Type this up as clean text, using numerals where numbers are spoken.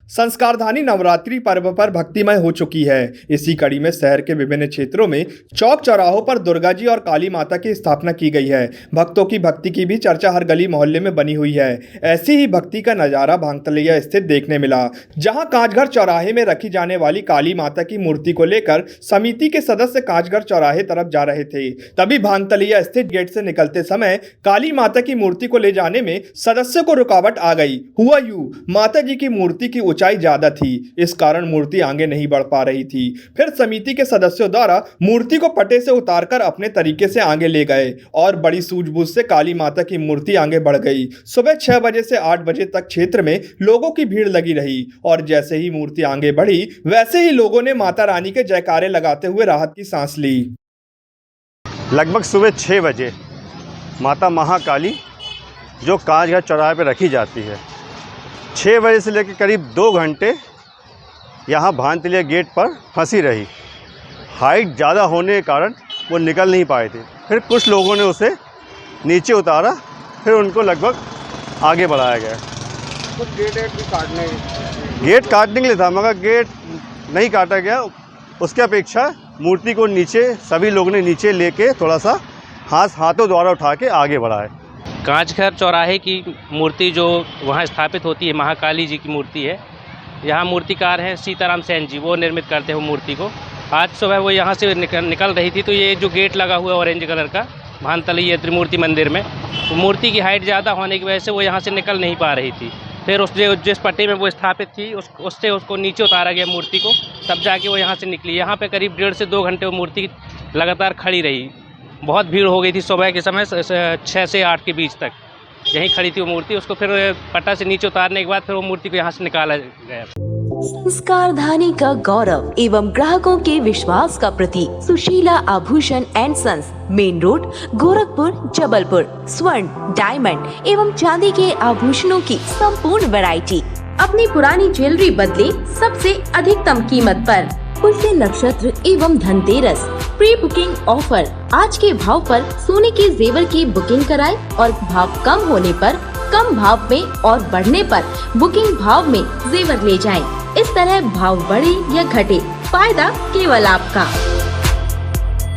संस्कारधानी नवरात्रि पर्व पर भक्तिमय हो चुकी है। इसी कड़ी में शहर के विभिन्न क्षेत्रों में चौक चौराहों पर दुर्गा जी और काली माता की स्थापना की गई है। भक्तों की भक्ति की भी चर्चा हर गली मोहल्ले में बनी हुई है। ऐसी ही भक्ति का नजारा भांगतलैया स्थित देखने मिला, जहां कांचघर चौराहे में रखी जाने वाली काली माता की मूर्ति को लेकर समिति के सदस्य कांचघर चौराहे तरफ जा रहे थे। तभी भांगतलैया स्थित गेट से निकलते समय काली माता की मूर्ति को ले जाने में सदस्यों को रुकावट आ गई। हुआ यूं, माता जी की मूर्ति की ऊंचाई ज्यादा थी, इस कारण मूर्ति आगे नहीं बढ़ पा रही थी। फिर समिति के सदस्यों द्वारा मूर्ति को पटे से उतारकर अपने तरीके से आगे ले गए और बड़ी सूझबूझ से काली माता की मूर्ति आगे बढ़ गई। सुबह 6 बजे से 8 बजे तक क्षेत्र में लोगों की भीड़ लगी रही और जैसे ही मूर्ति आगे बढ़ी वैसे ही लोगों ने माता रानी के जयकारे लगाते हुए राहत की सांस ली। लगभग सुबह 6 बजे माता महाकाली जो कांचघर चौराहे पर रखी जाती है, 6 बजे से लेकर करीब 2 घंटे यहाँ भांगतलैया गेट पर फंसी रही। हाइट ज़्यादा होने के कारण वो निकल नहीं पाए थे। फिर कुछ लोगों ने उसे नीचे उतारा, फिर उनको लगभग आगे बढ़ाया गया। तो गेट काटने के लिए था, मगर गेट नहीं काटा गया। उसके अपेक्षा मूर्ति को नीचे सभी लोगों ने नीचे लेके थोड़ा सा हाथों द्वारा उठा के आगे बढ़ाए। कांचघर चौराहे की मूर्ति जो वहाँ स्थापित होती है, महाकाली जी की मूर्ति है। यहाँ मूर्तिकार हैं सीताराम सेन जी, वो निर्मित करते हैं मूर्ति को। आज सुबह वो यहाँ से निकल रही थी, तो ये जो गेट लगा हुआ है ऑरेंज कलर का भांगतलैया त्रिमूर्ति मंदिर में, तो मूर्ति की हाइट ज़्यादा होने की वजह से वो यहाँ से निकल नहीं पा रही थी। फिर जिस पट्टी में वो स्थापित थी उससे उसको नीचे उतारा गया मूर्ति को, तब जाके वो यहाँ से निकली। यहाँ पे करीब 1.5 से 2 घंटे वो मूर्ति लगातार खड़ी रही। बहुत भीड़ हो गई थी सुबह के समय, 6 से 8 के बीच तक यहीं खड़ी थी वो मूर्ति। उसको फिर पट्टा से नीचे उतारने के बाद फिर वो मूर्ति को यहाँ से निकाला गया। संस्कारधानी का गौरव एवं ग्राहकों के विश्वास का प्रतीक Sushila Abhushan and sons, main road, Gorakhpur, Jabalpur. स्वर्ण, डायमंड एवं चांदी के आभूषणों की संपूर्ण वैरायटी। अपनी पुरानी ज्वेलरी बदले सबसे अधिकतम कीमत पर। पुष्य नक्षत्र एवं धनतेरस प्री बुकिंग ऑफर। आज के भाव पर सोने के जेवर की बुकिंग कराएं और भाव कम होने पर कम भाव में और बढ़ने पर बुकिंग भाव में जेवर ले जाएं। इस तरह भाव बढ़े या घटे, फायदा केवल आपका।